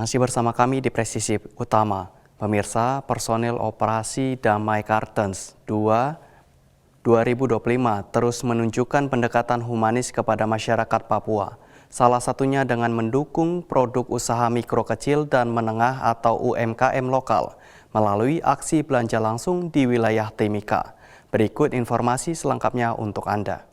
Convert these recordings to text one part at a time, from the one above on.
Masih bersama kami di Presisi Utama. Pemirsa, personil operasi Damai Kartens 2025 terus menunjukkan pendekatan humanis kepada masyarakat Papua. Salah satunya dengan mendukung produk usaha mikro kecil dan menengah atau UMKM lokal melalui aksi belanja langsung di wilayah Timika. Berikut informasi selengkapnya untuk Anda.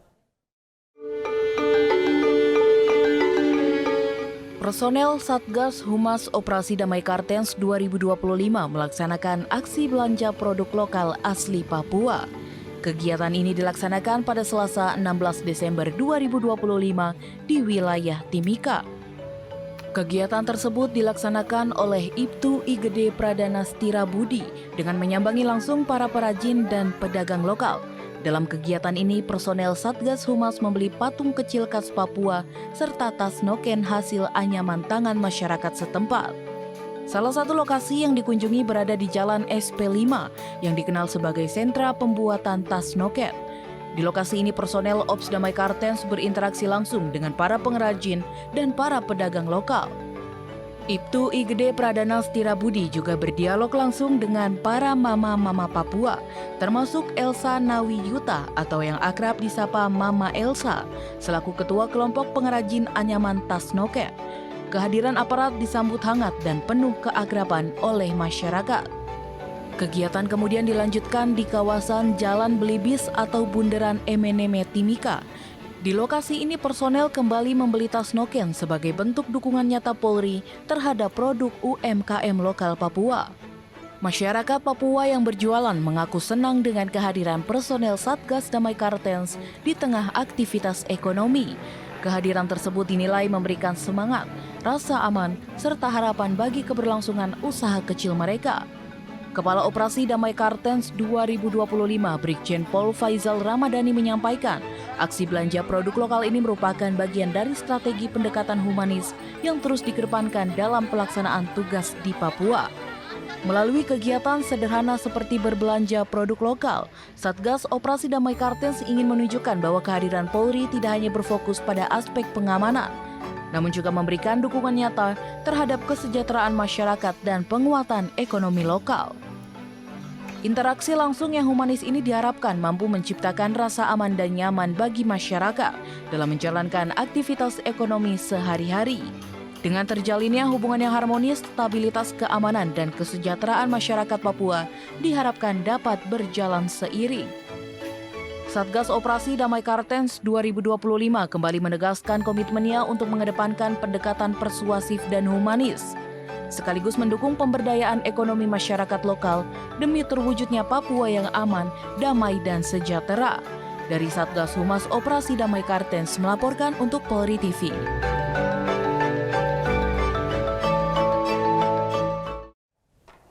Personel Satgas Humas Operasi Damai Kartens 2025 melaksanakan aksi belanja produk lokal asli Papua. Kegiatan ini dilaksanakan pada Selasa 16 Desember 2025 di wilayah Timika. Kegiatan tersebut dilaksanakan oleh Ibtu IGD Pradana Stira Budi dengan menyambangi langsung para perajin dan pedagang lokal. Dalam kegiatan ini, personel Satgas Humas membeli patung kecil khas Papua serta tas noken hasil anyaman tangan masyarakat setempat. Salah satu lokasi yang dikunjungi berada di Jalan SP5 yang dikenal sebagai sentra pembuatan tas noken. Di lokasi ini personel Ops Damai Kartens berinteraksi langsung dengan para pengrajin dan para pedagang lokal. Ibtu IGD Pradana Stira Budi juga berdialog langsung dengan para mama-mama Papua, termasuk Elsa Nawiyuta atau yang akrab disapa Mama Elsa, selaku ketua kelompok pengrajin anyaman tas noken. Kehadiran aparat disambut hangat dan penuh keakraban oleh masyarakat. Kegiatan kemudian dilanjutkan di kawasan Jalan Belibis atau Bundaran Emeneme Timika. Di lokasi ini personel kembali membeli tas noken sebagai bentuk dukungan nyata Polri terhadap produk UMKM lokal Papua. Masyarakat Papua yang berjualan mengaku senang dengan kehadiran personel Satgas Damai Kartens di tengah aktivitas ekonomi. Kehadiran tersebut dinilai memberikan semangat, rasa aman, serta harapan bagi keberlangsungan usaha kecil mereka. Kepala Operasi Damai Kartens 2025 Brigjen Pol Faizal Ramadhani menyampaikan, aksi belanja produk lokal ini merupakan bagian dari strategi pendekatan humanis yang terus dikedepankan dalam pelaksanaan tugas di Papua. Melalui kegiatan sederhana seperti berbelanja produk lokal, Satgas Operasi Damai Kartens ingin menunjukkan bahwa kehadiran Polri tidak hanya berfokus pada aspek pengamanan, namun juga memberikan dukungan nyata terhadap kesejahteraan masyarakat dan penguatan ekonomi lokal. Interaksi langsung yang humanis ini diharapkan mampu menciptakan rasa aman dan nyaman bagi masyarakat dalam menjalankan aktivitas ekonomi sehari-hari. Dengan terjalinnya hubungan yang harmonis, stabilitas keamanan dan kesejahteraan masyarakat Papua diharapkan dapat berjalan seiring. Satgas Operasi Damai Kartens 2025 kembali menegaskan komitmennya untuk mengedepankan pendekatan persuasif dan humanis, sekaligus mendukung pemberdayaan ekonomi masyarakat lokal demi terwujudnya Papua yang aman, damai, dan sejahtera. Dari Satgas Humas Operasi Damai Kartens melaporkan untuk Polri TV.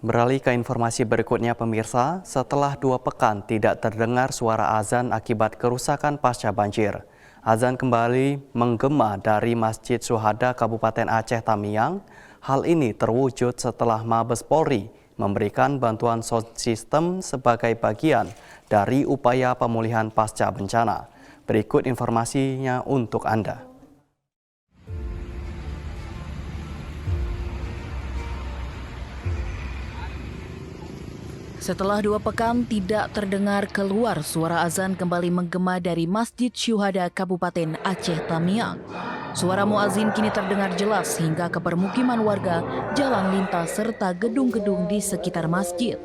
Beralih ke informasi berikutnya pemirsa, setelah 2 pekan tidak terdengar suara azan akibat kerusakan pasca banjir. Azan kembali menggema dari Masjid Syuhada Kabupaten Aceh Tamiang. Hal ini terwujud setelah Mabes Polri memberikan bantuan sound system sebagai bagian dari upaya pemulihan pasca bencana. Berikut informasinya untuk Anda. Setelah 2 pekan tidak terdengar keluar, suara azan kembali menggema dari Masjid Syuhada Kabupaten Aceh Tamiang. Suara muazin kini terdengar jelas hingga ke permukiman warga, jalan lintas, serta gedung-gedung di sekitar masjid.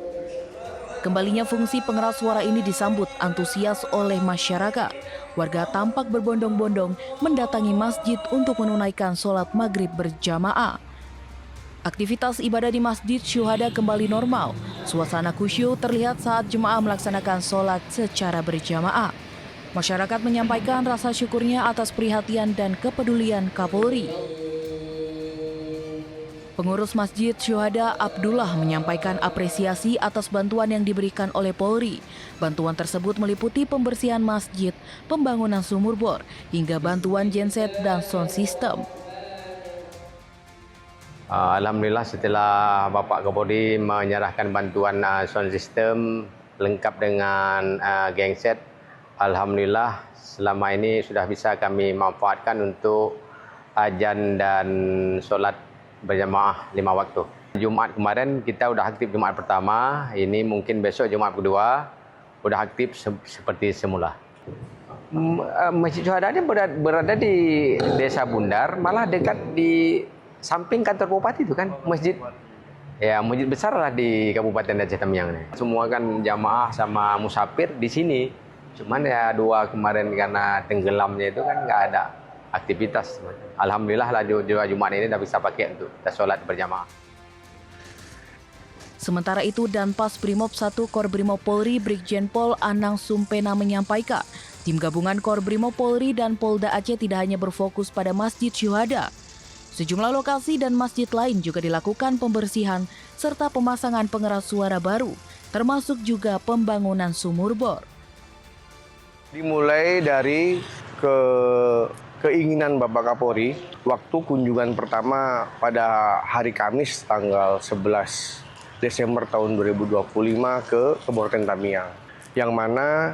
Kembalinya fungsi pengeras suara ini disambut antusias oleh masyarakat. Warga tampak berbondong-bondong mendatangi masjid untuk menunaikan sholat maghrib berjamaah. Aktivitas ibadah di Masjid Syuhada kembali normal. Suasana khusyuk terlihat saat jemaah melaksanakan sholat secara berjamaah. Masyarakat menyampaikan rasa syukurnya atas perhatian dan kepedulian Kapolri. Pengurus Masjid Syuhada Abdullah menyampaikan apresiasi atas bantuan yang diberikan oleh Polri. Bantuan tersebut meliputi pembersihan masjid, pembangunan sumur bor, hingga bantuan genset dan sound system. Alhamdulillah setelah Bapak Kapolri menyerahkan bantuan sound system lengkap dengan genset, alhamdulillah selama ini sudah bisa kami manfaatkan untuk azan dan solat berjamaah 5 waktu. Jumat kemarin kita udah aktif Jumat pertama, ini mungkin besok Jumat kedua udah aktif seperti semula. Masjid Syuhada ini berada di Desa Bundar, malah dekat di samping kantor bupati itu kan, masjid. Ya, masjid besar lah di Kabupaten Aceh Tamiang ini. Semua kan jamaah sama musafir di sini. Cuman ya 2 kemarin karena tenggelamnya itu kan nggak ada aktivitas. Alhamdulillah lah Jumat ini udah bisa pakai untuk kita sholat berjamaah. Sementara itu, Danpas Brimob 1 Korbrimob Polri Brigjen Pol Anang Sumpena menyampaikan, tim gabungan Korbrimob Polri dan Polda Aceh tidak hanya berfokus pada Masjid Syuhada. Sejumlah lokasi dan masjid lain juga dilakukan pembersihan serta pemasangan pengeras suara baru, termasuk juga pembangunan sumur bor. Dimulai dari keinginan Bapak Kapolri, waktu kunjungan pertama pada hari Kamis tanggal 11 Desember tahun 2025 ke Kabupaten Tamiang, yang mana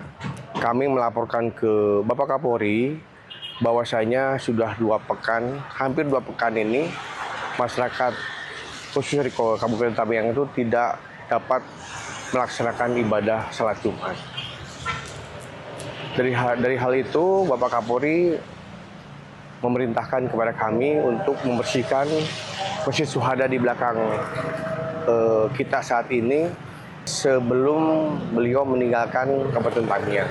kami melaporkan ke Bapak Kapolri bahwasanya sudah 2 pekan, hampir 2 pekan ini masyarakat khususnya di Kabupaten Tamiang itu tidak dapat melaksanakan ibadah salat Jumat. Dari hal itu Bapak Kapolri memerintahkan kepada kami untuk membersihkan Masjid Syuhada di belakang kita saat ini sebelum beliau meninggalkan Kabupaten Tamiang.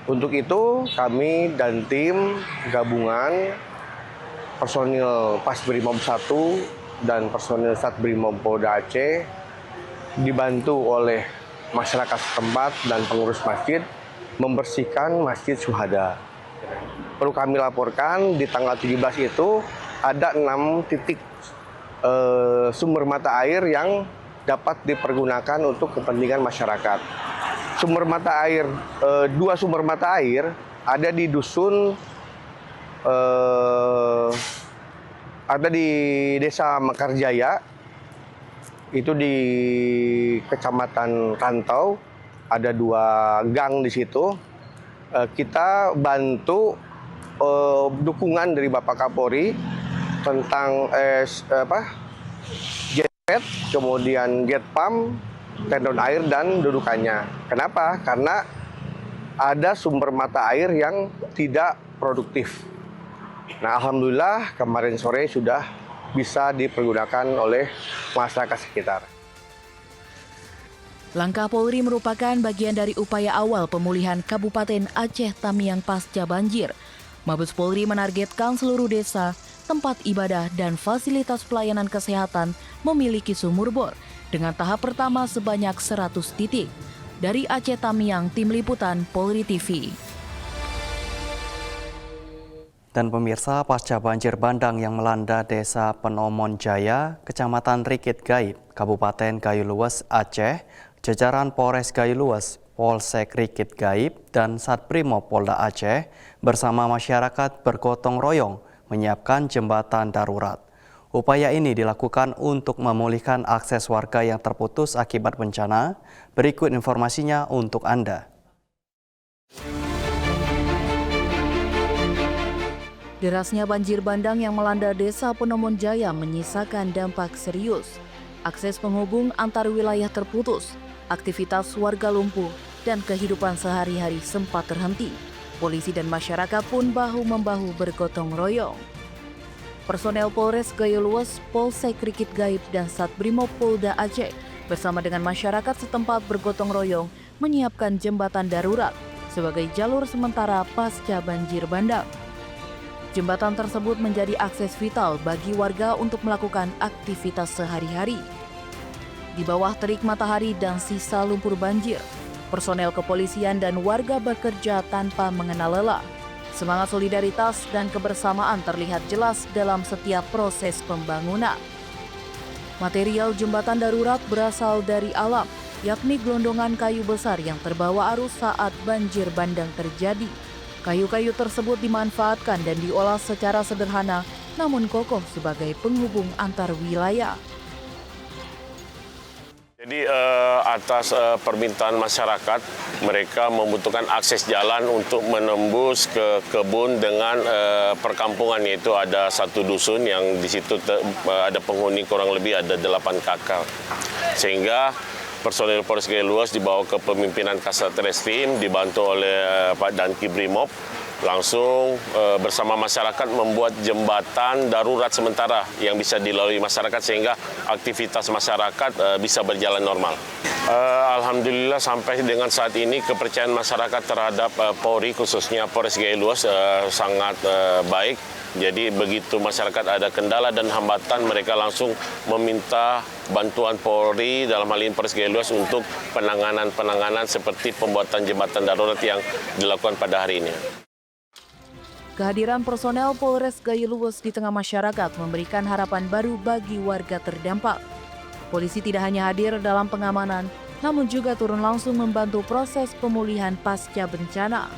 Untuk itu kami dan tim gabungan personil Pas Brimob 1 dan personil Sat Brimob Polda Aceh dibantu oleh masyarakat setempat dan pengurus masjid membersihkan Masjid Syuhada. Perlu kami laporkan di tanggal 17 itu ada 6 titik sumber mata air yang dapat dipergunakan untuk kepentingan masyarakat. Sumber mata air, 2 sumber mata air ada di dusun, ada di Desa Mekarjaya, itu di Kecamatan Rantau, ada 2 gang di situ. Kita bantu dukungan dari Bapak Kapolri tentang jetset, kemudian jet pump, tendon air dan dudukannya. Kenapa? Karena ada sumber mata air yang tidak produktif. Nah, alhamdulillah kemarin sore sudah bisa dipergunakan oleh masyarakat sekitar. Langkah Polri merupakan bagian dari upaya awal pemulihan Kabupaten Aceh Tamiang pasca banjir. Mabes Polri menargetkan seluruh desa, tempat ibadah, dan fasilitas pelayanan kesehatan memiliki sumur bor dengan tahap pertama sebanyak 100 titik. Dari Aceh Tamiang, Tim Liputan Polri TV. Dan pemirsa, pasca banjir bandang yang melanda Desa Penomon Jaya, Kecamatan Rikit Gaib, Kabupaten Gayo Luas, Aceh, jajaran Polres Gayo Luas, Polsek Rikit Gaib, dan Satbrimob Polda Aceh bersama masyarakat bergotong royong menyiapkan jembatan darurat. Upaya ini dilakukan untuk memulihkan akses warga yang terputus akibat bencana. Berikut informasinya untuk Anda. Derasnya banjir bandang yang melanda Desa Penomon Jaya menyisakan dampak serius. Akses penghubung antar wilayah terputus, aktivitas warga lumpuh, dan kehidupan sehari-hari sempat terhenti. Polisi dan masyarakat pun bahu-membahu bergotong royong. Personel Polres Gayo Luas, Polsek Rikit Gaib, dan Satbrimob Polda Aceh bersama dengan masyarakat setempat bergotong royong menyiapkan jembatan darurat sebagai jalur sementara pasca banjir bandang. Jembatan tersebut menjadi akses vital bagi warga untuk melakukan aktivitas sehari-hari. Di bawah terik matahari dan sisa lumpur banjir, personel kepolisian dan warga bekerja tanpa mengenal lelah. Semangat solidaritas dan kebersamaan terlihat jelas dalam setiap proses pembangunan. Material jembatan darurat berasal dari alam, yakni gelondongan kayu besar yang terbawa arus saat banjir bandang terjadi. Kayu-kayu tersebut dimanfaatkan dan diolah secara sederhana, namun kokoh sebagai penghubung antar wilayah. Jadi atas permintaan masyarakat, mereka membutuhkan akses jalan untuk menembus ke kebun dengan perkampungan, yaitu ada satu dusun yang di situ ada penghuni kurang lebih ada 8 kakak. Sehingga personil Polres Gaya Luas dibawa ke pemimpinan Kasat Reskrim, dibantu oleh Pak Danki Brimob, langsung bersama masyarakat membuat jembatan darurat sementara yang bisa dilalui masyarakat sehingga aktivitas masyarakat bisa berjalan normal. Alhamdulillah sampai dengan saat ini kepercayaan masyarakat terhadap Polri khususnya Polres Gaya Luas sangat baik. Jadi begitu masyarakat ada kendala dan hambatan, mereka langsung meminta bantuan Polri, dalam hal ini Polres Gaya Luas, untuk penanganan seperti pembuatan jembatan darurat yang dilakukan pada hari ini. Kehadiran personel Polres Gaya Luas di tengah masyarakat memberikan harapan baru bagi warga terdampak. Polisi tidak hanya hadir dalam pengamanan, namun juga turun langsung membantu proses pemulihan pasca bencana.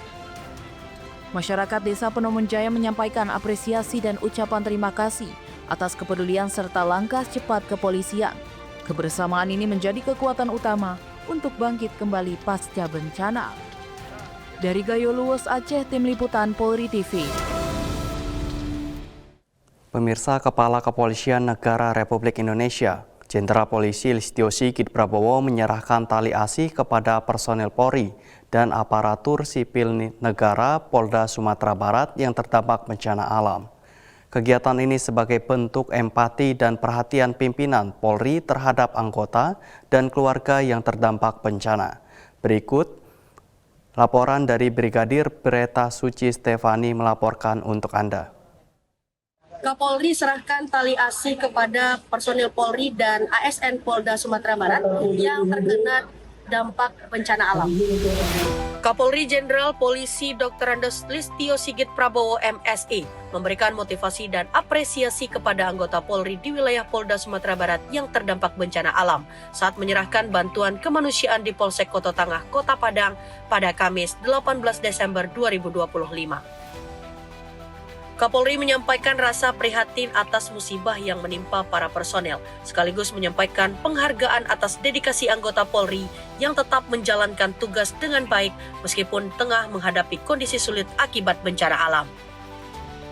Masyarakat Desa Penomon Jaya menyampaikan apresiasi dan ucapan terima kasih atas kepedulian serta langkah cepat kepolisian. Kebersamaan ini menjadi kekuatan utama untuk bangkit kembali pasca bencana. Dari Gaya Luas Aceh, Tim Liputan Polri TV. Pemirsa, Kepala Kepolisian Negara Republik Indonesia, Jenderal Polisi Listio Sigit Prabowo menyerahkan tali asih kepada personel Polri dan aparatur sipil negara Polda Sumatera Barat yang terdampak bencana alam. Kegiatan ini sebagai bentuk empati dan perhatian pimpinan Polri terhadap anggota dan keluarga yang terdampak bencana. Berikut laporan dari Brigadir Breta Suci Stefani melaporkan untuk Anda. Kapolri serahkan tali asih kepada personil Polri dan ASN Polda Sumatera Barat yang terkena dampak bencana alam. Kapolri Jenderal Polisi Dr. Andes Listio Sigit Prabowo MSI memberikan motivasi dan apresiasi kepada anggota Polri di wilayah Polda Sumatera Barat yang terdampak bencana alam saat menyerahkan bantuan kemanusiaan di Polsek Koto Tangah, Kota Padang pada Kamis 18 Desember 2025. Kapolri menyampaikan rasa prihatin atas musibah yang menimpa para personel, sekaligus menyampaikan penghargaan atas dedikasi anggota Polri yang tetap menjalankan tugas dengan baik meskipun tengah menghadapi kondisi sulit akibat bencana alam.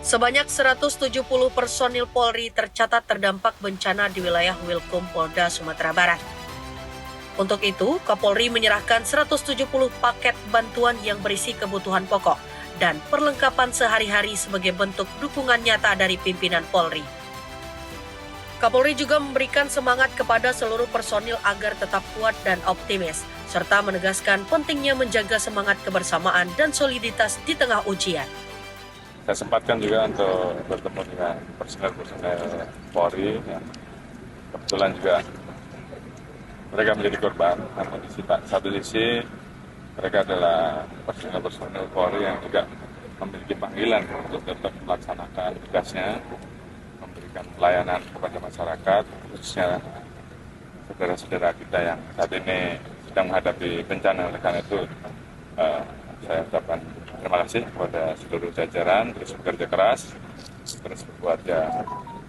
Sebanyak 170 personil Polri tercatat terdampak bencana di wilayah Wilkom Polda Sumatera Barat. Untuk itu, Kapolri menyerahkan 170 paket bantuan yang berisi kebutuhan pokok dan perlengkapan sehari-hari sebagai bentuk dukungan nyata dari pimpinan Polri. Kapolri juga memberikan semangat kepada seluruh personil agar tetap kuat dan optimis, serta menegaskan pentingnya menjaga semangat kebersamaan dan soliditas di tengah ujian. Saya sempatkan juga untuk bertemu dengan personel Polri yang kebetulan juga mereka menjadi korban, namun di satu sisi mereka adalah personel Polri yang juga memiliki panggilan untuk tetap melaksanakan tugasnya, memberikan pelayanan kepada masyarakat, khususnya saudara-saudara kita yang saat ini sedang menghadapi bencana. Oleh karena itu, saya ucapkan terima kasih kepada seluruh jajaran, terus bekerja keras, terus berbuat yang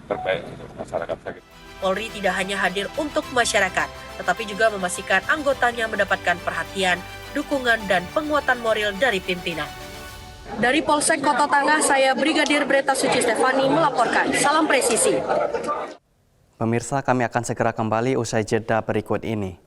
terbaik untuk masyarakat kita. Polri tidak hanya hadir untuk masyarakat, tetapi juga memastikan anggotanya mendapatkan perhatian, dukungan, dan penguatan moral dari pimpinan. Dari Polsek Koto Tangah, saya Brigadir Breta Suci Stefani melaporkan. Salam presisi. Pemirsa, kami akan segera kembali usai jeda berikut ini.